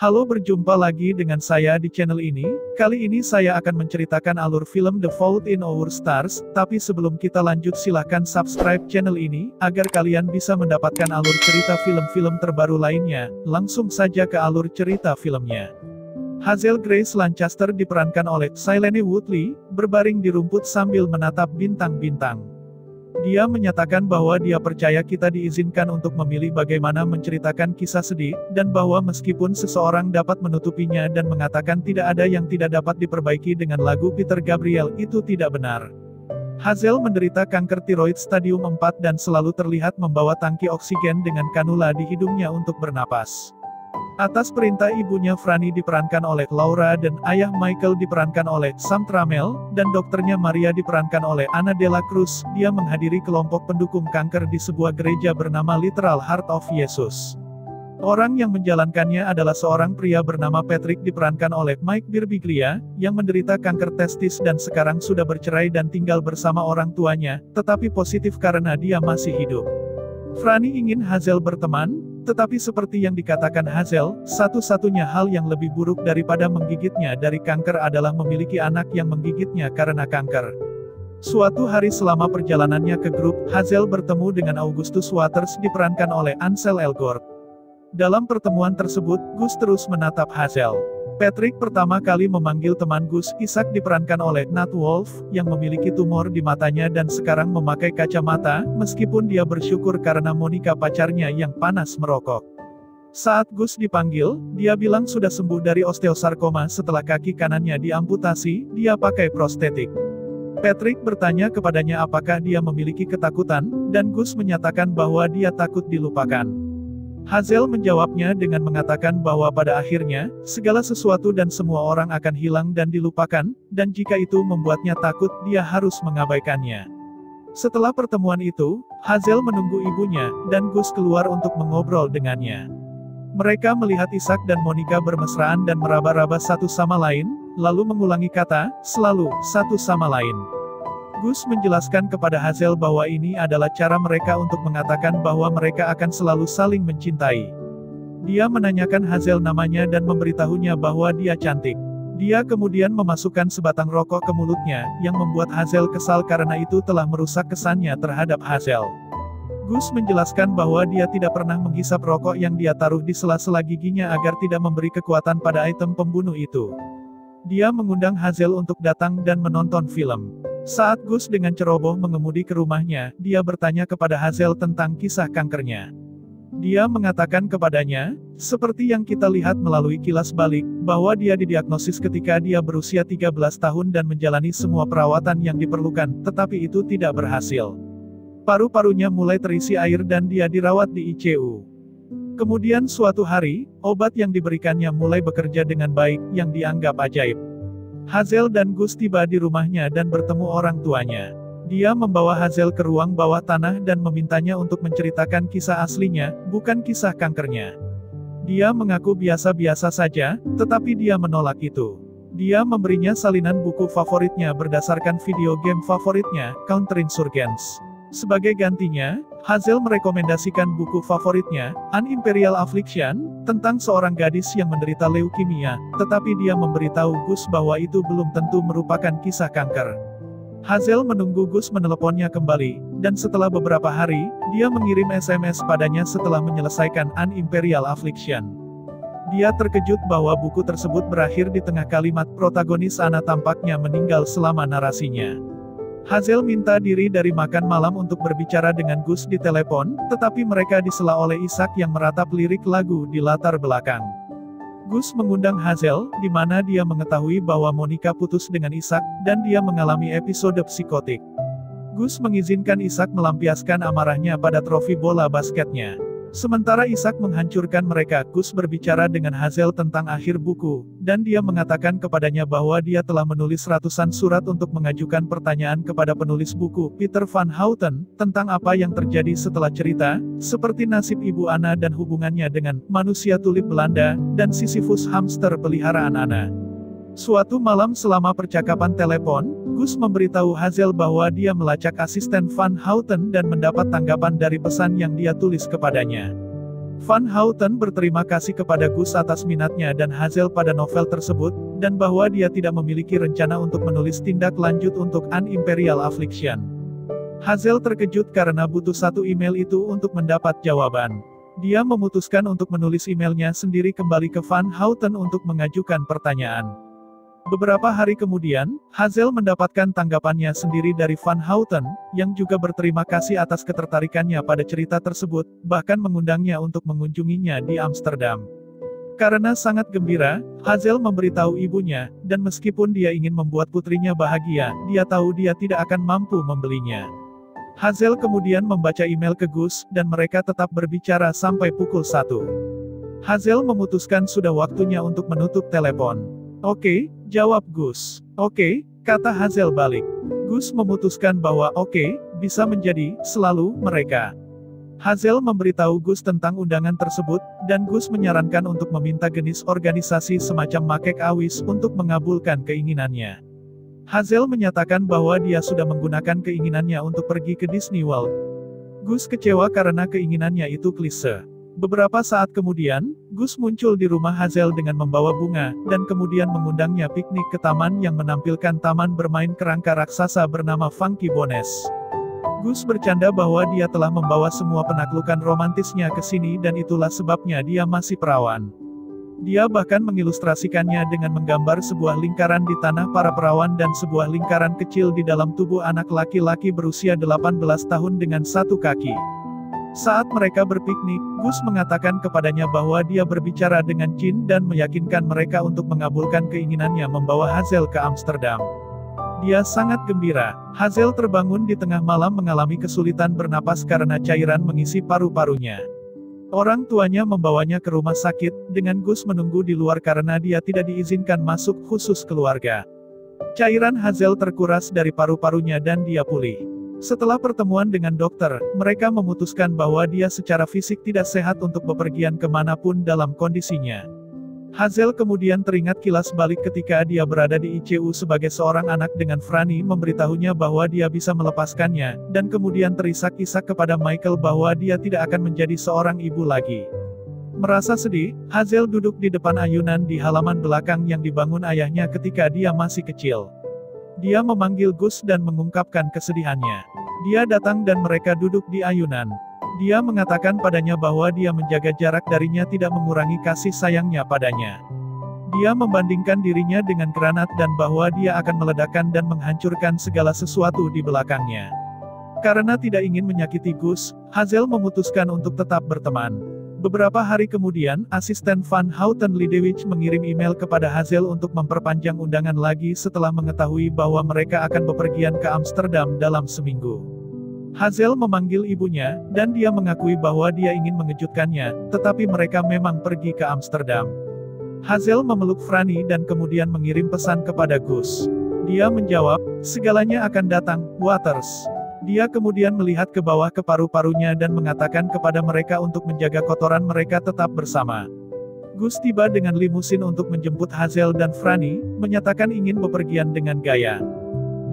Halo, berjumpa lagi dengan saya di channel ini. Kali ini saya akan menceritakan alur film The Fault in Our Stars, tapi sebelum kita lanjut silahkan subscribe channel ini, agar kalian bisa mendapatkan alur cerita film-film terbaru lainnya. Langsung saja ke alur cerita filmnya. Hazel Grace Lancaster diperankan oleh Shailene Woodley, berbaring di rumput sambil menatap bintang-bintang. Dia menyatakan bahwa dia percaya kita diizinkan untuk memilih bagaimana menceritakan kisah sedih, dan bahwa meskipun seseorang dapat menutupinya dan mengatakan tidak ada yang tidak dapat diperbaiki dengan lagu Peter Gabriel, itu tidak benar. Hazel menderita kanker tiroid stadium 4 dan selalu terlihat membawa tangki oksigen dengan kanula di hidungnya untuk bernapas. Atas perintah ibunya Franny diperankan oleh Laura dan ayah Michael diperankan oleh Sam Trammell, dan dokternya Maria diperankan oleh Anna de la Cruz, dia menghadiri kelompok pendukung kanker di sebuah gereja bernama Literal Heart of Jesus. Orang yang menjalankannya adalah seorang pria bernama Patrick diperankan oleh Mike Birbiglia, yang menderita kanker testis dan sekarang sudah bercerai dan tinggal bersama orang tuanya, tetapi positif karena dia masih hidup. Franny ingin Hazel berteman, tetapi seperti yang dikatakan Hazel, satu-satunya hal yang lebih buruk daripada menggigitnya dari kanker adalah memiliki anak yang menggigitnya karena kanker. Suatu hari selama perjalanannya ke grup, Hazel bertemu dengan Augustus Waters diperankan oleh Ansel Elgort. Dalam pertemuan tersebut, Gus terus menatap Hazel. Patrick pertama kali memanggil teman Gus, Isaac diperankan oleh Nat Wolff, yang memiliki tumor di matanya dan sekarang memakai kacamata, meskipun dia bersyukur karena Monica pacarnya yang panas merokok. Saat Gus dipanggil, dia bilang sudah sembuh dari osteosarkoma setelah kaki kanannya diamputasi, dia pakai prostetik. Patrick bertanya kepadanya apakah dia memiliki ketakutan, dan Gus menyatakan bahwa dia takut dilupakan. Hazel menjawabnya dengan mengatakan bahwa pada akhirnya, segala sesuatu dan semua orang akan hilang dan dilupakan, dan jika itu membuatnya takut, dia harus mengabaikannya. Setelah pertemuan itu, Hazel menunggu ibunya, dan Gus keluar untuk mengobrol dengannya. Mereka melihat Isaac dan Monica bermesraan dan meraba-raba satu sama lain, lalu mengulangi kata, selalu, satu sama lain. Gus menjelaskan kepada Hazel bahwa ini adalah cara mereka untuk mengatakan bahwa mereka akan selalu saling mencintai. Dia menanyakan Hazel namanya dan memberitahunya bahwa dia cantik. Dia kemudian memasukkan sebatang rokok ke mulutnya, yang membuat Hazel kesal karena itu telah merusak kesannya terhadap Hazel. Gus menjelaskan bahwa dia tidak pernah menghisap rokok yang dia taruh di sela-sela giginya agar tidak memberi kekuatan pada item pembunuh itu. Dia mengundang Hazel untuk datang dan menonton film. Saat Gus dengan ceroboh mengemudi ke rumahnya, dia bertanya kepada Hazel tentang kisah kankernya. Dia mengatakan kepadanya, seperti yang kita lihat melalui kilas balik, bahwa dia didiagnosis ketika dia berusia 13 tahun dan menjalani semua perawatan yang diperlukan, tetapi itu tidak berhasil. Paru-parunya mulai terisi air dan dia dirawat di ICU. Kemudian suatu hari, obat yang diberikannya mulai bekerja dengan baik, yang dianggap ajaib. Hazel dan Gus tiba di rumahnya dan bertemu orang tuanya. Dia membawa Hazel ke ruang bawah tanah dan memintanya untuk menceritakan kisah aslinya, bukan kisah kankernya. Dia mengaku biasa-biasa saja, tetapi dia menolak itu. Dia memberinya salinan buku favoritnya berdasarkan video game favoritnya, Counterinsurgents. Sebagai gantinya, Hazel merekomendasikan buku favoritnya, An Imperial Affliction, tentang seorang gadis yang menderita leukemia, tetapi dia memberitahu Gus bahwa itu belum tentu merupakan kisah kanker. Hazel menunggu Gus meneleponnya kembali, dan setelah beberapa hari, dia mengirim SMS padanya setelah menyelesaikan An Imperial Affliction. Dia terkejut bahwa buku tersebut berakhir di tengah kalimat protagonis Anna tampaknya meninggal selama narasinya. Hazel minta diri dari makan malam untuk berbicara dengan Gus di telepon, tetapi mereka disela oleh Isaac yang meratap lirik lagu di latar belakang. Gus mengundang Hazel, di mana dia mengetahui bahwa Monica putus dengan Isaac, dan dia mengalami episode psikotik. Gus mengizinkan Isaac melampiaskan amarahnya pada trofi bola basketnya. Sementara Isaac menghancurkan mereka, Gus berbicara dengan Hazel tentang akhir buku, dan dia mengatakan kepadanya bahwa dia telah menulis ratusan surat untuk mengajukan pertanyaan kepada penulis buku, Peter Van Houten, tentang apa yang terjadi setelah cerita, seperti nasib Ibu Anna dan hubungannya dengan manusia tulip Belanda, dan Sisyphus hamster peliharaan Anna. Suatu malam selama percakapan telepon, Gus memberitahu Hazel bahwa dia melacak asisten Van Houten dan mendapat tanggapan dari pesan yang dia tulis kepadanya. Van Houten berterima kasih kepada Gus atas minatnya dan Hazel pada novel tersebut, dan bahwa dia tidak memiliki rencana untuk menulis tindak lanjut untuk An Imperial Affliction. Hazel terkejut karena butuh satu email itu untuk mendapat jawaban. Dia memutuskan untuk menulis emailnya sendiri kembali ke Van Houten untuk mengajukan pertanyaan. Beberapa hari kemudian, Hazel mendapatkan tanggapannya sendiri dari Van Houten, yang juga berterima kasih atas ketertarikannya pada cerita tersebut, bahkan mengundangnya untuk mengunjunginya di Amsterdam. Karena sangat gembira, Hazel memberitahu ibunya, dan meskipun dia ingin membuat putrinya bahagia, dia tahu dia tidak akan mampu membelinya. Hazel kemudian membaca email ke Gus, dan mereka tetap berbicara sampai pukul 1. Hazel memutuskan sudah waktunya untuk menutup telepon. "Oke," jawab Gus. "Oke," kata Hazel balik. Gus memutuskan bahwa "oke" bisa menjadi "selalu" mereka. Hazel memberitahu Gus tentang undangan tersebut, dan Gus menyarankan untuk meminta jenis organisasi semacam Makek Awis untuk mengabulkan keinginannya. Hazel menyatakan bahwa dia sudah menggunakan keinginannya untuk pergi ke Disney World. Gus kecewa karena keinginannya itu klise. Beberapa saat kemudian, Gus muncul di rumah Hazel dengan membawa bunga, dan kemudian mengundangnya piknik ke taman yang menampilkan taman bermain kerangka raksasa bernama Funky Bones. Gus bercanda bahwa dia telah membawa semua penaklukan romantisnya ke sini dan itulah sebabnya dia masih perawan. Dia bahkan mengilustrasikannya dengan menggambar sebuah lingkaran di tanah para perawan dan sebuah lingkaran kecil di dalam tubuh anak laki-laki berusia 18 tahun dengan satu kaki. Saat mereka berpiknik, Gus mengatakan kepadanya bahwa dia berbicara dengan Jin dan meyakinkan mereka untuk mengabulkan keinginannya membawa Hazel ke Amsterdam. Dia sangat gembira. Hazel terbangun di tengah malam mengalami kesulitan bernapas karena cairan mengisi paru-parunya. Orang tuanya membawanya ke rumah sakit, dengan Gus menunggu di luar karena dia tidak diizinkan masuk khusus keluarga. Cairan Hazel terkuras dari paru-parunya dan dia pulih. Setelah pertemuan dengan dokter, mereka memutuskan bahwa dia secara fisik tidak sehat untuk bepergian kemanapun dalam kondisinya. Hazel kemudian teringat kilas balik ketika dia berada di ICU sebagai seorang anak dengan Franny memberitahunya bahwa dia bisa melepaskannya, dan kemudian terisak-isak kepada Michael bahwa dia tidak akan menjadi seorang ibu lagi. Merasa sedih, Hazel duduk di depan ayunan di halaman belakang yang dibangun ayahnya ketika dia masih kecil. Dia memanggil Gus dan mengungkapkan kesedihannya. Dia datang dan mereka duduk di ayunan. Dia mengatakan padanya bahwa dia menjaga jarak darinya tidak mengurangi kasih sayangnya padanya. Dia membandingkan dirinya dengan granat dan bahwa dia akan meledakkan dan menghancurkan segala sesuatu di belakangnya. Karena tidak ingin menyakiti Gus, Hazel memutuskan untuk tetap berteman. Beberapa hari kemudian, asisten Van Houten Lidewich mengirim email kepada Hazel untuk memperpanjang undangan lagi setelah mengetahui bahwa mereka akan bepergian ke Amsterdam dalam seminggu. Hazel memanggil ibunya, dan dia mengakui bahwa dia ingin mengejutkannya, tetapi mereka memang pergi ke Amsterdam. Hazel memeluk Franny dan kemudian mengirim pesan kepada Gus. Dia menjawab, "Segalanya akan datang, Waters." Dia kemudian melihat ke bawah ke paru-parunya dan mengatakan kepada mereka untuk menjaga kotoran mereka tetap bersama. Gus tiba dengan limusin untuk menjemput Hazel dan Franny, menyatakan ingin bepergian dengan gaya.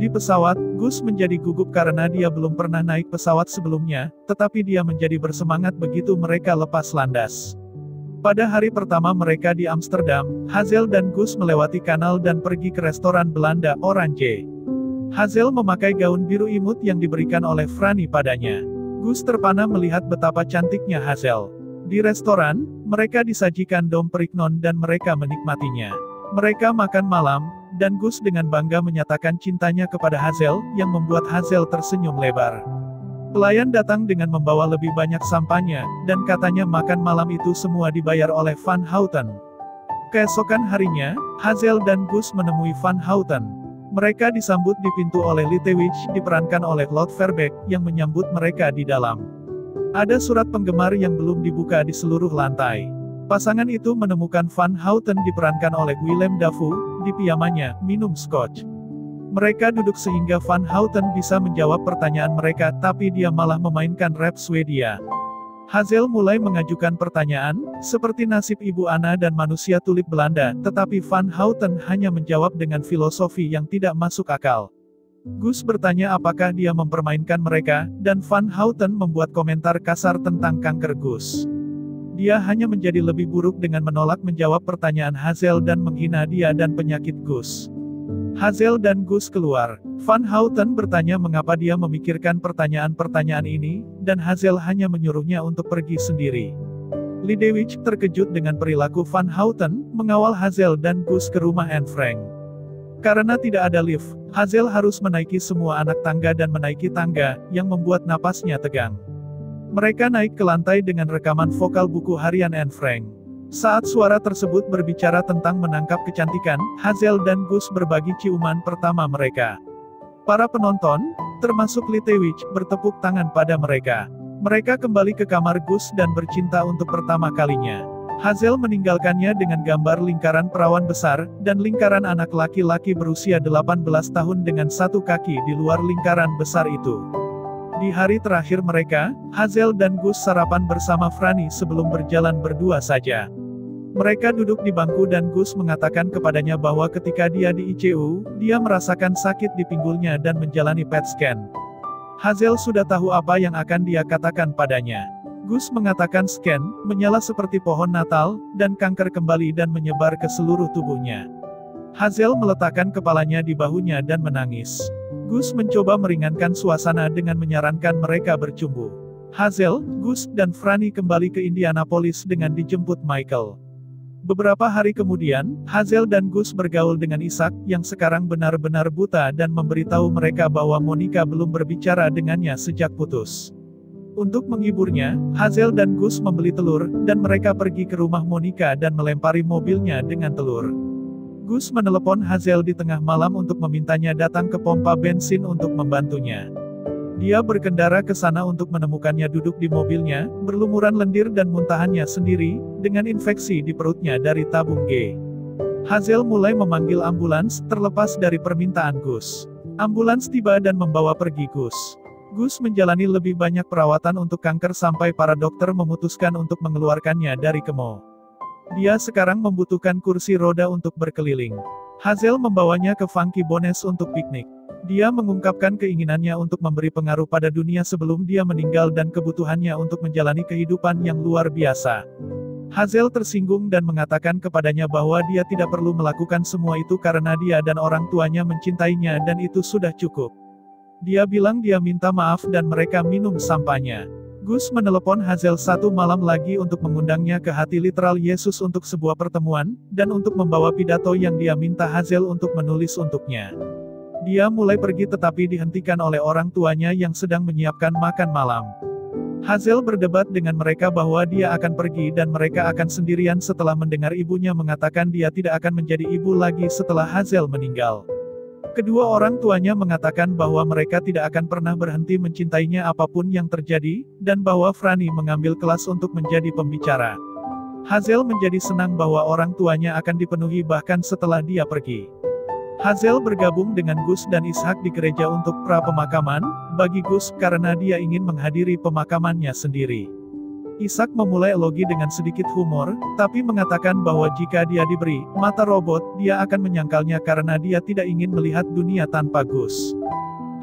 Di pesawat, Gus menjadi gugup karena dia belum pernah naik pesawat sebelumnya, tetapi dia menjadi bersemangat begitu mereka lepas landas. Pada hari pertama mereka di Amsterdam, Hazel dan Gus melewati kanal dan pergi ke restoran Belanda Orange. Hazel memakai gaun biru imut yang diberikan oleh Franny padanya. Gus terpana melihat betapa cantiknya Hazel. Di restoran, mereka disajikan dom perignon dan mereka menikmatinya. Mereka makan malam, dan Gus dengan bangga menyatakan cintanya kepada Hazel, yang membuat Hazel tersenyum lebar. Pelayan datang dengan membawa lebih banyak sampahnya, dan katanya makan malam itu semua dibayar oleh Van Houten. Keesokan harinya, Hazel dan Gus menemui Van Houten. Mereka disambut di pintu oleh Lidewich, diperankan oleh Lord Verbeek, yang menyambut mereka di dalam. Ada surat penggemar yang belum dibuka di seluruh lantai. Pasangan itu menemukan Van Houten diperankan oleh Willem Dafoe, di piyamanya, minum scotch. Mereka duduk sehingga Van Houten bisa menjawab pertanyaan mereka, tapi dia malah memainkan rap Swedia. Hazel mulai mengajukan pertanyaan, seperti nasib Ibu Anna dan manusia tulip Belanda, tetapi Van Houten hanya menjawab dengan filosofi yang tidak masuk akal. Gus bertanya apakah dia mempermainkan mereka, dan Van Houten membuat komentar kasar tentang kanker Gus. Dia hanya menjadi lebih buruk dengan menolak menjawab pertanyaan Hazel dan menghina dia dan penyakit Gus. Hazel dan Gus keluar. Van Houten bertanya mengapa dia memikirkan pertanyaan-pertanyaan ini, dan Hazel hanya menyuruhnya untuk pergi sendiri. Lidewich terkejut dengan perilaku Van Houten, mengawal Hazel dan Gus ke rumah Anne Frank. Karena tidak ada lift, Hazel harus menaiki semua anak tangga dan menaiki tangga, yang membuat napasnya tegang. Mereka naik ke lantai dengan rekaman vokal buku harian Anne Frank. Saat suara tersebut berbicara tentang menangkap kecantikan, Hazel dan Gus berbagi ciuman pertama mereka. Para penonton, termasuk Lidewich, bertepuk tangan pada mereka. Mereka kembali ke kamar Gus dan bercinta untuk pertama kalinya. Hazel meninggalkannya dengan gambar lingkaran perawan besar, dan lingkaran anak laki-laki berusia 18 tahun dengan satu kaki di luar lingkaran besar itu. Di hari terakhir mereka, Hazel dan Gus sarapan bersama Franny sebelum berjalan berdua saja. Mereka duduk di bangku dan Gus mengatakan kepadanya bahwa ketika dia di ICU, dia merasakan sakit di pinggulnya dan menjalani PET scan. Hazel sudah tahu apa yang akan dia katakan padanya. Gus mengatakan scan, menyala seperti pohon Natal, dan kanker kembali dan menyebar ke seluruh tubuhnya. Hazel meletakkan kepalanya di bahunya dan menangis. Gus mencoba meringankan suasana dengan menyarankan mereka bercumbu. Hazel, Gus, dan Franny kembali ke Indianapolis dengan dijemput Michael. Beberapa hari kemudian, Hazel dan Gus bergaul dengan Ishak, yang sekarang benar-benar buta dan memberitahu mereka bahwa Monica belum berbicara dengannya sejak putus. Untuk menghiburnya, Hazel dan Gus membeli telur, dan mereka pergi ke rumah Monica dan melempari mobilnya dengan telur. Gus menelepon Hazel di tengah malam untuk memintanya datang ke pompa bensin untuk membantunya. Dia berkendara ke sana untuk menemukannya duduk di mobilnya, berlumuran lendir dan muntahannya sendiri, dengan infeksi di perutnya dari tabung G. Hazel mulai memanggil ambulans, terlepas dari permintaan Gus. Ambulans tiba dan membawa pergi Gus. Gus menjalani lebih banyak perawatan untuk kanker sampai para dokter memutuskan untuk mengeluarkannya dari kemo. Dia sekarang membutuhkan kursi roda untuk berkeliling. Hazel membawanya ke Funky Bones untuk piknik. Dia mengungkapkan keinginannya untuk memberi pengaruh pada dunia sebelum dia meninggal dan kebutuhannya untuk menjalani kehidupan yang luar biasa. Hazel tersinggung dan mengatakan kepadanya bahwa dia tidak perlu melakukan semua itu karena dia dan orang tuanya mencintainya dan itu sudah cukup. Dia bilang dia minta maaf dan mereka minum sampahnya. Gus menelepon Hazel satu malam lagi untuk mengundangnya ke hati literal Yesus untuk sebuah pertemuan, dan untuk membawa pidato yang dia minta Hazel untuk menulis untuknya. Dia mulai pergi tetapi dihentikan oleh orang tuanya yang sedang menyiapkan makan malam. Hazel berdebat dengan mereka bahwa dia akan pergi dan mereka akan sendirian setelah mendengar ibunya mengatakan dia tidak akan menjadi ibu lagi setelah Hazel meninggal. Kedua orang tuanya mengatakan bahwa mereka tidak akan pernah berhenti mencintainya apapun yang terjadi, dan bahwa Franny mengambil kelas untuk menjadi pembicara. Hazel menjadi senang bahwa orang tuanya akan dipenuhi bahkan setelah dia pergi. Hazel bergabung dengan Gus dan Ishak di gereja untuk pra-pemakaman, bagi Gus, karena dia ingin menghadiri pemakamannya sendiri. Ishak memulai elogi dengan sedikit humor, tapi mengatakan bahwa jika dia diberi mata robot, dia akan menyangkalnya karena dia tidak ingin melihat dunia tanpa Gus.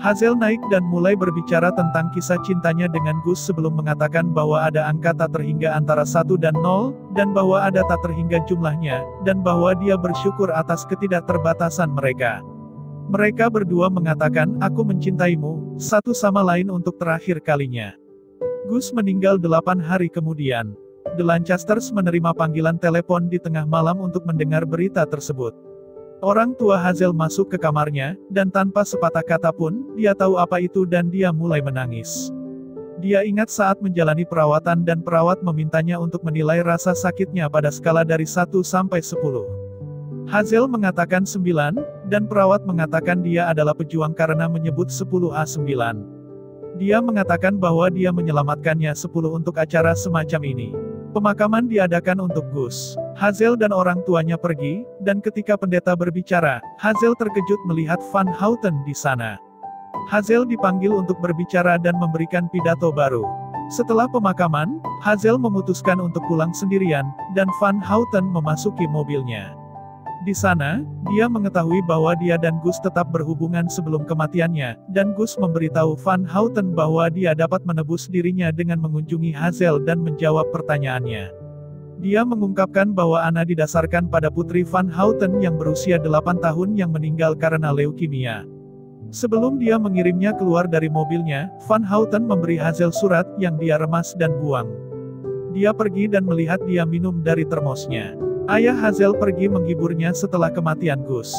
Hazel naik dan mulai berbicara tentang kisah cintanya dengan Gus sebelum mengatakan bahwa ada angka tak terhingga antara 1 dan 0, dan bahwa ada tak terhingga jumlahnya, dan bahwa dia bersyukur atas ketidakterbatasan mereka. Mereka berdua mengatakan, "Aku mencintaimu," satu sama lain untuk terakhir kalinya. Gus meninggal 8 hari kemudian. The Lancasters menerima panggilan telepon di tengah malam untuk mendengar berita tersebut. Orang tua Hazel masuk ke kamarnya, dan tanpa sepatah kata pun, dia tahu apa itu dan dia mulai menangis. Dia ingat saat menjalani perawatan dan perawat memintanya untuk menilai rasa sakitnya pada skala dari 1 sampai 10. Hazel mengatakan 9, dan perawat mengatakan dia adalah pejuang karena menyebut 10A9. Dia mengatakan bahwa dia menyelamatkannya 10 untuk acara semacam ini. Pemakaman diadakan untuk Gus. Hazel dan orang tuanya pergi, dan ketika pendeta berbicara, Hazel terkejut melihat Van Houten di sana. Hazel dipanggil untuk berbicara dan memberikan pidato baru. Setelah pemakaman, Hazel memutuskan untuk pulang sendirian, dan Van Houten memasuki mobilnya. Di sana, dia mengetahui bahwa dia dan Gus tetap berhubungan sebelum kematiannya, dan Gus memberitahu Van Houten bahwa dia dapat menebus dirinya dengan mengunjungi Hazel dan menjawab pertanyaannya. Dia mengungkapkan bahwa Anna didasarkan pada Putri Van Houten yang berusia 8 tahun yang meninggal karena leukemia. Sebelum dia mengirimnya keluar dari mobilnya, Van Houten memberi Hazel surat yang dia remas dan buang. Dia pergi dan melihat dia minum dari termosnya. Ayah Hazel pergi menghiburnya setelah kematian Gus.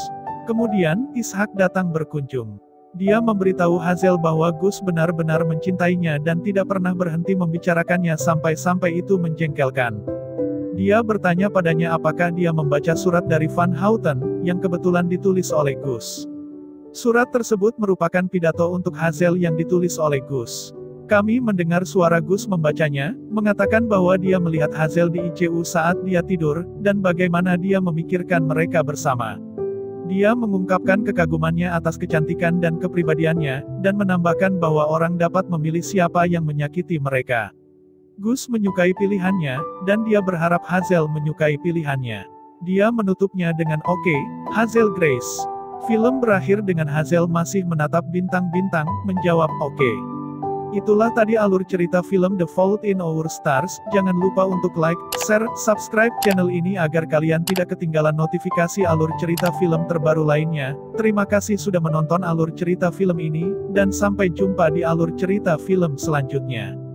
Kemudian, Ishak datang berkunjung. Dia memberitahu Hazel bahwa Gus benar-benar mencintainya dan tidak pernah berhenti membicarakannya sampai-sampai itu menjengkelkan. Dia bertanya padanya apakah dia membaca surat dari Van Houten, yang kebetulan ditulis oleh Gus. Surat tersebut merupakan pidato untuk Hazel yang ditulis oleh Gus. Kami mendengar suara Gus membacanya, mengatakan bahwa dia melihat Hazel di ICU saat dia tidur, dan bagaimana dia memikirkan mereka bersama. Dia mengungkapkan kekagumannya atas kecantikan dan kepribadiannya, dan menambahkan bahwa orang dapat memilih siapa yang menyakiti mereka. Gus menyukai pilihannya, dan dia berharap Hazel menyukai pilihannya. Dia menutupnya dengan "Oke, Hazel Grace." Film berakhir dengan Hazel masih menatap bintang-bintang, menjawab "Oke." Itulah tadi alur cerita film The Fault in Our Stars. Jangan lupa untuk like, share, subscribe channel ini agar kalian tidak ketinggalan notifikasi alur cerita film terbaru lainnya. Terima kasih sudah menonton alur cerita film ini, dan sampai jumpa di alur cerita film selanjutnya.